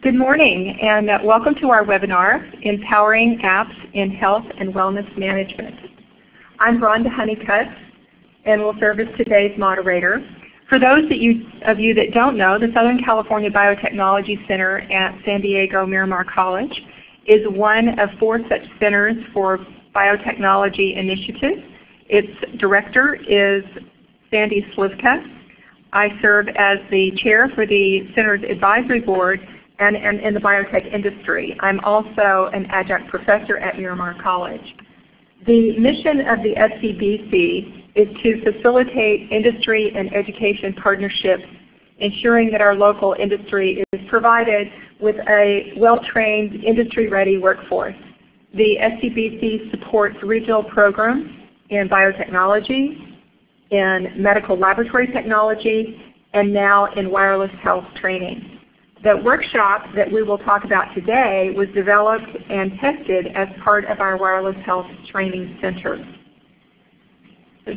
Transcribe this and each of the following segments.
Good morning, and welcome to our webinar, Empowering Apps in Health and Wellness Management. I'm Rhonda Honeycutt, and will serve as today's moderator. For those of you that don't know, the Southern California Biotechnology Center at San Diego Miramar College is one of 4 such centers for biotechnology initiatives. Its director is Sandy Slivka. I serve as the chair for the center's advisory board and in the biotech industry. I'm also an adjunct professor at Miramar College. The mission of the SCBC is to facilitate industry and education partnerships, ensuring that our local industry is provided with a well-trained, industry-ready workforce. The SCBC supports regional programs in biotechnology, in medical laboratory technology, and now in wireless health training. The workshop that we will talk about today was developed and tested as part of our Wireless Health Training Center.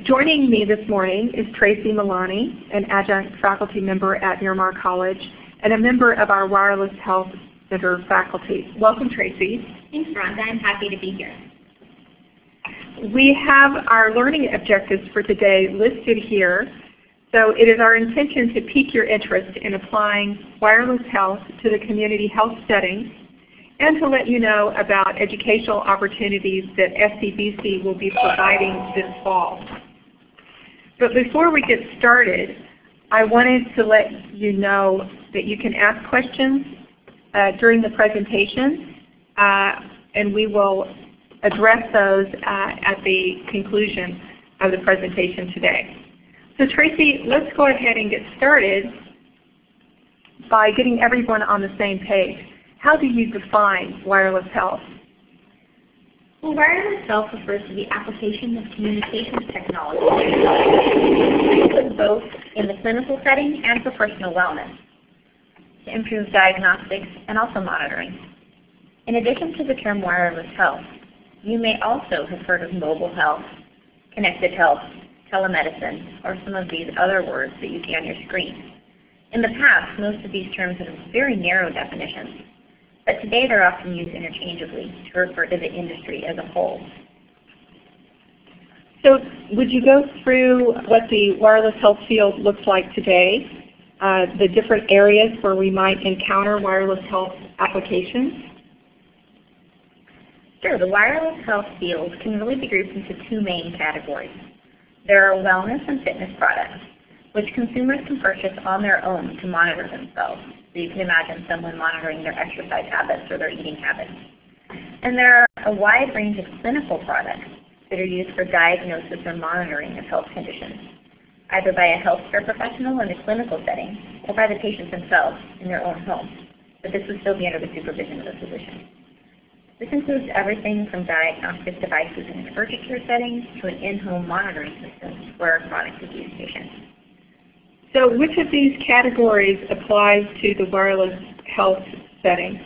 Joining me this morning is Tracy Milani, an adjunct faculty member at Miramar College and a member of our Wireless Health Center faculty. Welcome, Tracy. Thanks, Rhonda. I'm happy to be here. We have our learning objectives for today listed here. So it is our intention to pique your interest in applying wireless health to the community health setting and to let you know about educational opportunities that SCBC will be providing this fall. But before we get started, I wanted to let you know that you can ask questions during the presentation, and we will address those at the conclusion of the presentation today. So Tracy, let's go ahead and get started by getting everyone on the same page. How do you define wireless health? Well, wireless health refers to the application of communications technology, both in the clinical setting and for personal wellness, to improve diagnostics and also monitoring. In addition to the term wireless health, you may also have heard of mobile health, connected health, telemedicine, or some of these other words that you see on your screen. In the past, most of these terms have very narrow definitions, but today they're often used interchangeably to refer to the industry as a whole. So would you go through what the wireless health field looks like today, the different areas where we might encounter wireless health applications? Sure. The wireless health field can really be grouped into 2 main categories. There are wellness and fitness products, which consumers can purchase on their own to monitor themselves. So you can imagine someone monitoring their exercise habits or their eating habits. And there are a wide range of clinical products that are used for diagnosis or monitoring of health conditions, either by a healthcare professional in a clinical setting or by the patients themselves in their own home. But this would still be under the supervision of a physician. This includes everything from diagnostic devices in an urgent care setting to an in-home monitoring system for a chronic disease patient. So which of these categories applies to the wireless health setting?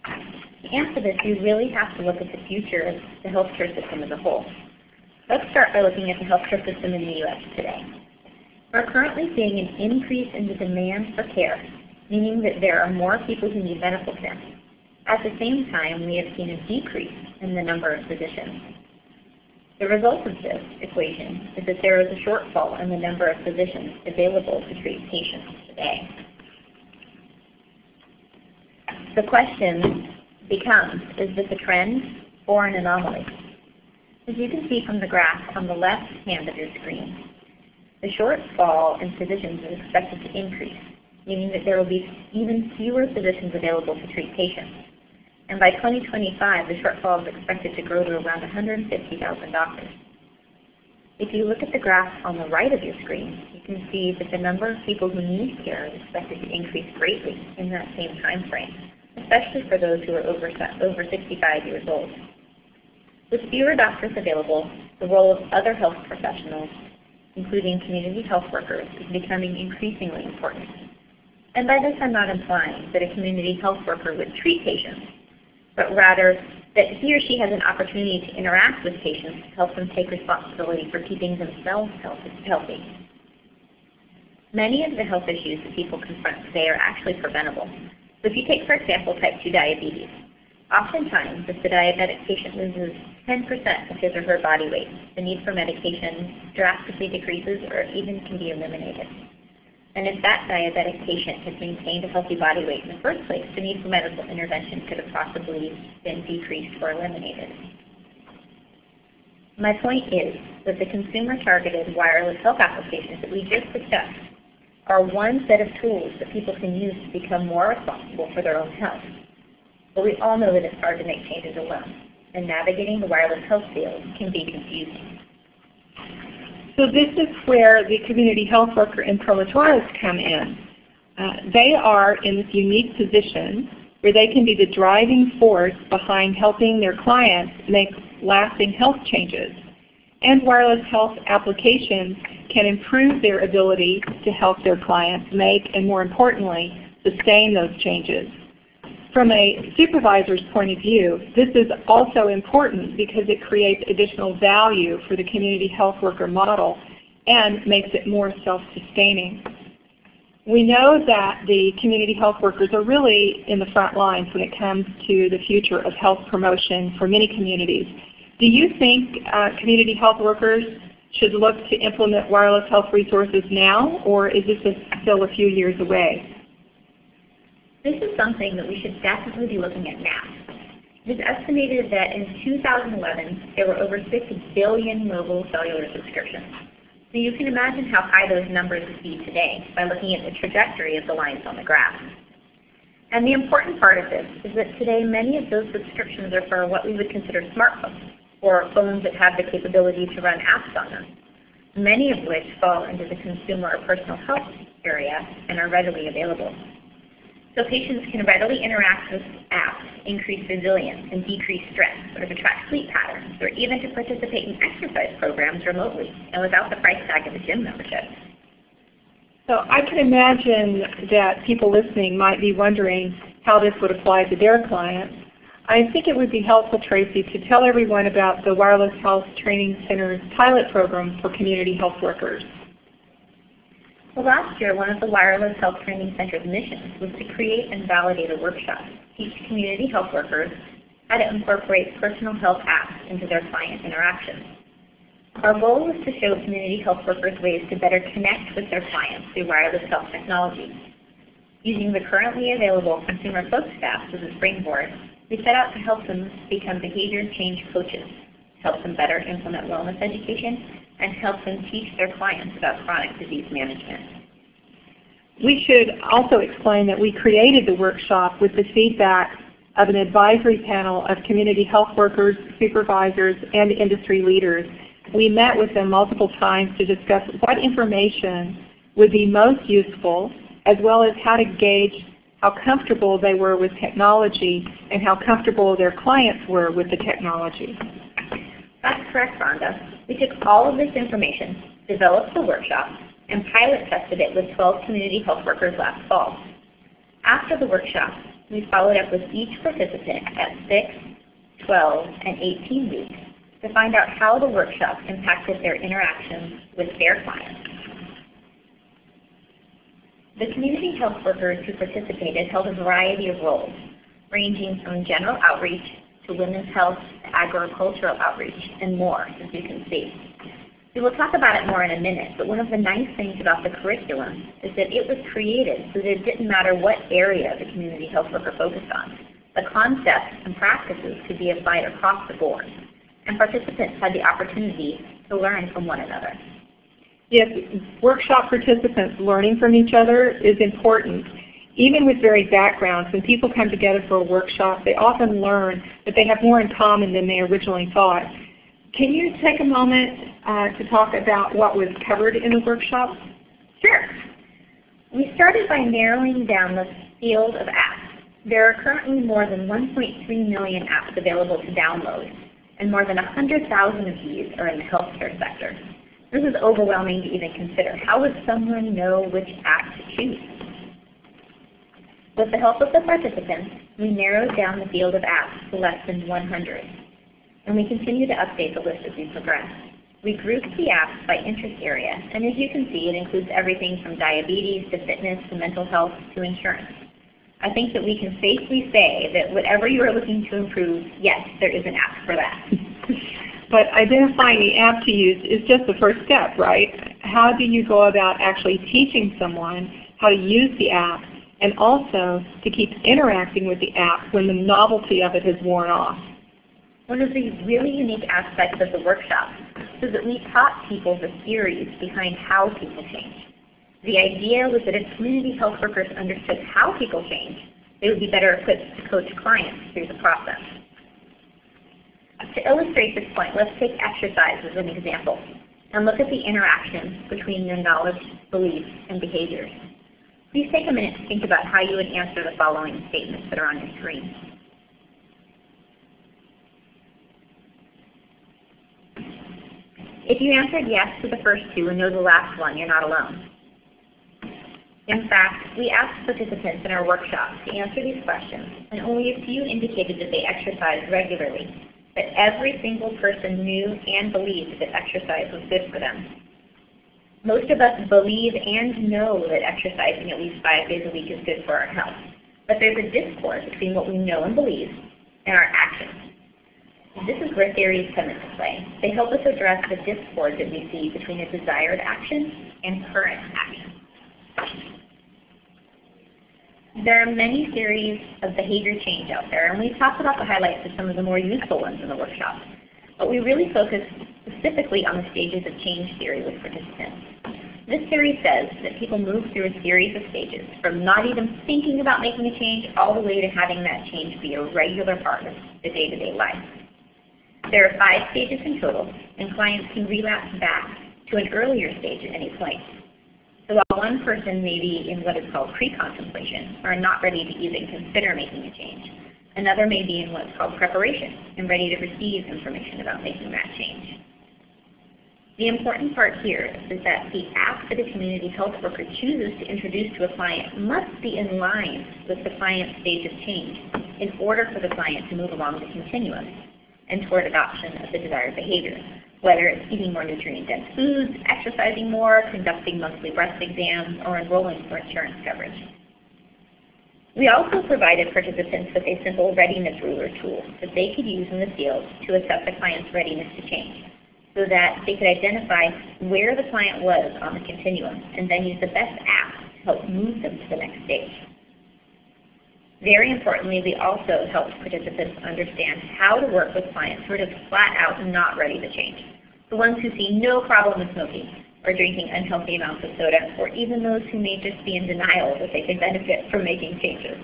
To answer this, you really have to look at the future of the healthcare system as a whole. Let's start by looking at the healthcare system in the U.S. today. We're currently seeing an increase in the demand for care, meaning that there are more people who need medical care. At the same time, we have seen a decrease in the number of physicians. The result of this equation is that there is a shortfall in the number of physicians available to treat patients today. The question becomes, is this a trend or an anomaly? As you can see from the graph on the left hand of your screen, the shortfall in physicians is expected to increase, meaning that there will be even fewer physicians available to treat patients. And by 2025, the shortfall is expected to grow to around 150,000 doctors. If you look at the graph on the right of your screen, you can see that the number of people who need care is expected to increase greatly in that same time frame, especially for those who are over 65 years old. With fewer doctors available, the role of other health professionals, including community health workers, is becoming increasingly important. And by this, I'm not implying that a community health worker would treat patients, but rather that he or she has an opportunity to interact with patients to help them take responsibility for keeping themselves healthy. Many of the health issues that people confront today are actually preventable. So if you take, for example, type 2 diabetes, oftentimes if the diabetic patient loses 10% of his or her body weight, the need for medication drastically decreases or even can be eliminated. And if that diabetic patient had maintained a healthy body weight in the first place, the need for medical intervention could have possibly been decreased or eliminated. My point is that the consumer-targeted wireless health applications that we just discussed are one set of tools that people can use to become more responsible for their own health. But we all know that it's hard to make changes alone, and navigating the wireless health field can be confusing. So this is where the community health worker and promotorists come in. They are in this unique position where they can be the driving force behind helping their clients make lasting health changes. And wireless health applications can improve their ability to help their clients make, and more importantly, sustain those changes. From a supervisor's point of view, this is also important because it creates additional value for the community health worker model and makes it more self-sustaining. We know that the community health workers are really in the front lines when it comes to the future of health promotion for many communities. Do you think community health workers should look to implement wireless health resources now, or is this still a few years away? This is something that we should definitely be looking at now. It is estimated that in 2011, there were over 6 billion mobile cellular subscriptions. So you can imagine how high those numbers would be today by looking at the trajectory of the lines on the graph. And the important part of this is that today many of those subscriptions are for what we would consider smartphones, or phones that have the capability to run apps on them, many of which fall into the consumer or personal health area and are readily available. So patients can readily interact with apps, increase resilience, and decrease stress, or to track sleep patterns, or even to participate in exercise programs remotely and without the price tag of a gym membership. So I can imagine that people listening might be wondering how this would apply to their clients. I think it would be helpful, Tracy, to tell everyone about the Wireless Health Training Center's pilot program for community health workers. Well, last year, one of the Wireless Health Training Center's missions was to create and validate a workshop to teach community health workers how to incorporate personal health apps into their client interactions. Our goal was to show community health workers ways to better connect with their clients through wireless health technology. Using the currently available consumer focused apps as a springboard, we set out to help them become behavior change coaches, help them better implement wellness education, and help them teach their clients about chronic disease management. We should also explain that we created the workshop with the feedback of an advisory panel of community health workers, supervisors, and industry leaders. We met with them multiple times to discuss what information would be most useful, as well as how to gauge how comfortable they were with technology and how comfortable their clients were with the technology. That's correct, Rhonda. We took all of this information, developed the workshop, and pilot tested it with 12 community health workers last fall. After the workshop, we followed up with each participant at 6, 12, and 18 weeks to find out how the workshop impacted their interactions with their clients. The community health workers who participated held a variety of roles, ranging from general outreach to women's health to agricultural outreach, and more, as you can see. We will talk about it more in a minute, but one of the nice things about the curriculum is that it was created so that it didn't matter what area the community health worker focused on. The concepts and practices could be applied across the board, and participants had the opportunity to learn from one another. Yes, workshop participants learning from each other is important. Even with varied backgrounds, when people come together for a workshop, they often learn that they have more in common than they originally thought. Can you take a moment to talk about what was covered in the workshop? Sure. We started by narrowing down the field of apps. There are currently more than 1.3 million apps available to download, and more than 100,000 of these are in the healthcare sector. This is overwhelming to even consider. How would someone know which app to choose? With the help of the participants, we narrowed down the field of apps to less than 100, and we continue to update the list as we progress. We grouped the apps by interest area, and as you can see, it includes everything from diabetes to fitness to mental health to insurance. I think that we can safely say that whatever you are looking to improve, yes, there is an app for that. But identifying the app to use is just the first step, right? How do you go about actually teaching someone how to use the app and also to keep interacting with the app when the novelty of it has worn off? One of the really unique aspects of the workshop is that we taught people the theories behind how people change. The idea was that if community health workers understood how people change, they would be better equipped to coach clients through the process. To illustrate this point, let's take exercise as an example and look at the interaction between your knowledge, beliefs, and behaviors. Please take a minute to think about how you would answer the following statements that are on your screen. If you answered yes to the first two and no to the last one, you're not alone. In fact, we asked participants in our workshop to answer these questions, and only a few indicated that they exercise regularly, but every single person knew and believed that exercise was good for them. Most of us believe and know that exercising at least 5 days a week is good for our health, but there's a discord between what we know and believe and our actions. This is where theories come into play. They help us address the discord that we see between a desired action and current action. There are many theories of behavior change out there, and we've talked about the highlights of some of the more useful ones in the workshop. But we really focus specifically on the stages of change theory with participants. This theory says that people move through a series of stages, from not even thinking about making a change all the way to having that change be a regular part of the day-to-day life. There are 5 stages in total, and clients can relapse back to an earlier stage at any point. So while one person may be in what is called pre-contemplation, or not ready to even consider making a change, another may be in what's called preparation, and ready to receive information about making that change. The important part here is that the app that a community health worker chooses to introduce to a client must be in line with the client's stage of change in order for the client to move along the continuum and toward adoption of the desired behavior, whether it's eating more nutrient-dense foods, exercising more, conducting monthly breast exams, or enrolling for insurance coverage. We also provided participants with a simple readiness ruler tool that they could use in the field to assess a client's readiness to change, so that they could identify where the client was on the continuum and then use the best app to help move them to the next stage. Very importantly, we also helped participants understand how to work with clients who are just flat out not ready to change. The ones who see no problem with smoking or drinking unhealthy amounts of soda, or even those who may just be in denial that they could benefit from making changes.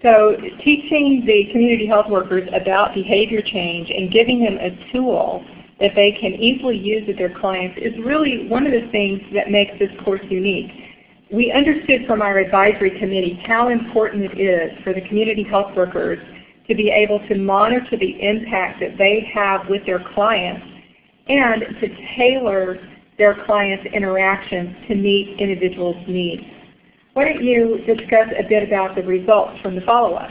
So teaching the community health workers about behavior change and giving them a tool that they can easily use with their clients is really one of the things that makes this course unique. We understood from our advisory committee how important it is for the community health workers to be able to monitor the impact that they have with their clients and to tailor their clients' interactions to meet individuals' needs. Why don't you discuss a bit about the results from the follow-up?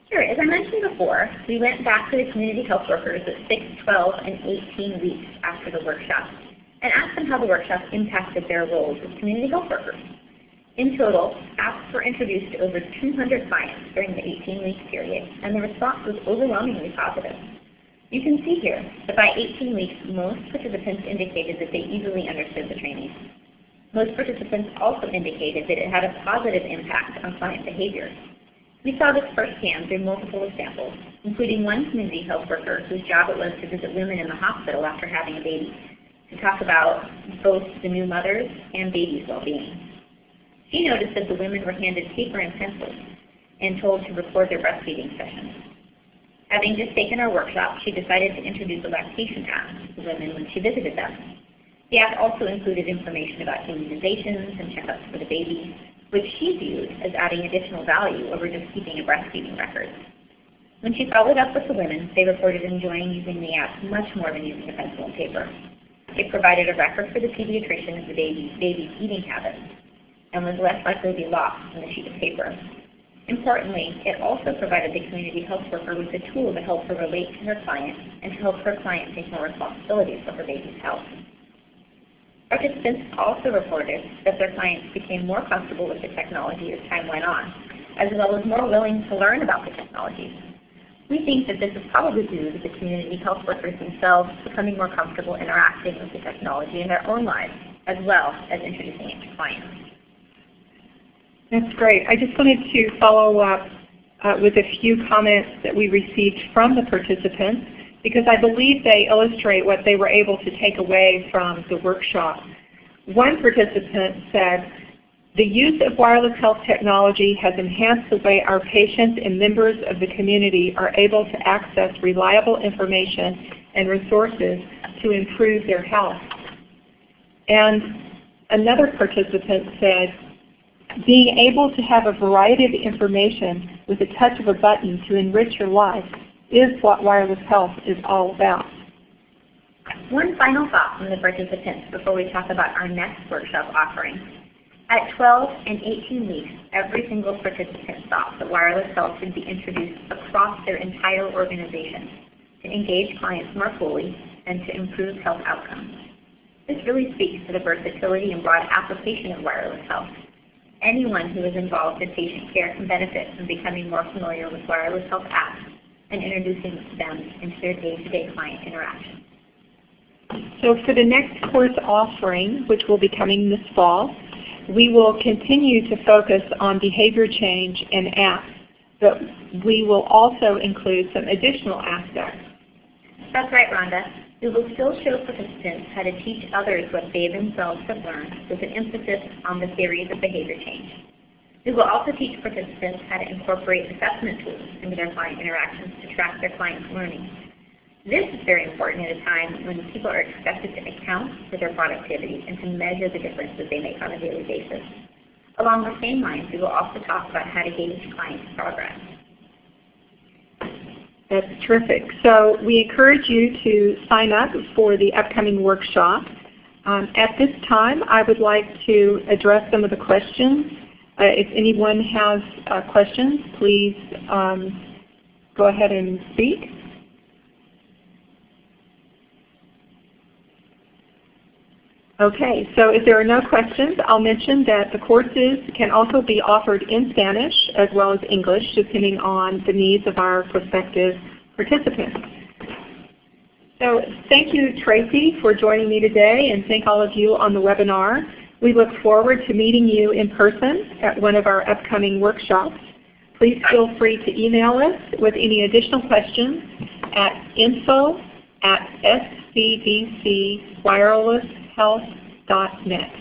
Sure. As I mentioned before, we went back to the community health workers at 6, 12, and 18 weeks after the workshop and asked them how the workshop impacted their roles as community health workers. In total, apps were introduced to over 200 clients during the 18-week period, and the response was overwhelmingly positive. You can see here that by 18 weeks, most participants indicated that they easily understood the training. Most participants also indicated that it had a positive impact on client behavior. We saw this firsthand through multiple examples, including one community health worker whose job it was to visit women in the hospital after having a baby, to talk about both the new mothers and baby's well-being. She noticed that the women were handed paper and pencils and told to record their breastfeeding sessions. Having just taken our workshop, she decided to introduce a lactation app to the women when she visited them. The app also included information about immunizations and checkups for the baby, which she viewed as adding additional value over just keeping a breastfeeding record. When she followed up with the women, they reported enjoying using the app much more than using a pencil and paper. It provided a record for the pediatrician of the baby's eating habits and was less likely to be lost than a sheet of paper. Importantly, it also provided the community health worker with a tool to help her relate to her client and to help her client take more responsibility for her baby's health. Participants also reported that their clients became more comfortable with the technology as time went on, as well as more willing to learn about the technologies. We think that this is probably due to the community health workers themselves becoming more comfortable interacting with the technology in their own lives, as well as introducing it to clients. That's great. I just wanted to follow up with a few comments that we received from the participants, because I believe they illustrate what they were able to take away from the workshop. One participant said, "The use of wireless health technology has enhanced the way our patients and members of the community are able to access reliable information and resources to improve their health." And another participant said, "Being able to have a variety of information with the touch of a button to enrich your life is what wireless health is all about." One final thought from the participants before we talk about our next workshop offering. At 12 and 18 weeks, every single participant thought that wireless health should be introduced across their entire organization to engage clients more fully and to improve health outcomes. This really speaks to the versatility and broad application of wireless health. Anyone who is involved in patient care can benefit from becoming more familiar with wireless health apps and introducing them into their day-to-day client interaction. So for the next course offering, which will be coming this fall, we will continue to focus on behavior change and apps, but we will also include some additional aspects. That's right, Rhonda. We will still show participants how to teach others what they themselves have learned, with an emphasis on the theories of behavior change. We will also teach participants how to incorporate assessment tools into their client interactions to track their clients' learning. This is very important at a time when people are expected to account for their productivity and to measure the differences they make on a daily basis. Along the same lines, we will also talk about how to gauge clients' progress. That's terrific. So we encourage you to sign up for the upcoming workshop. At this time, I would like to address some of the questions. If anyone has questions, please go ahead and speak. Okay, so if there are no questions, I'll mention that the courses can also be offered in Spanish as well as English, depending on the needs of our prospective participants. So thank you, Tracy, for joining me today, and thank all of you on the webinar. We look forward to meeting you in person at one of our upcoming workshops. Please feel free to email us with any additional questions at info@sbdcwirelesshealth.net.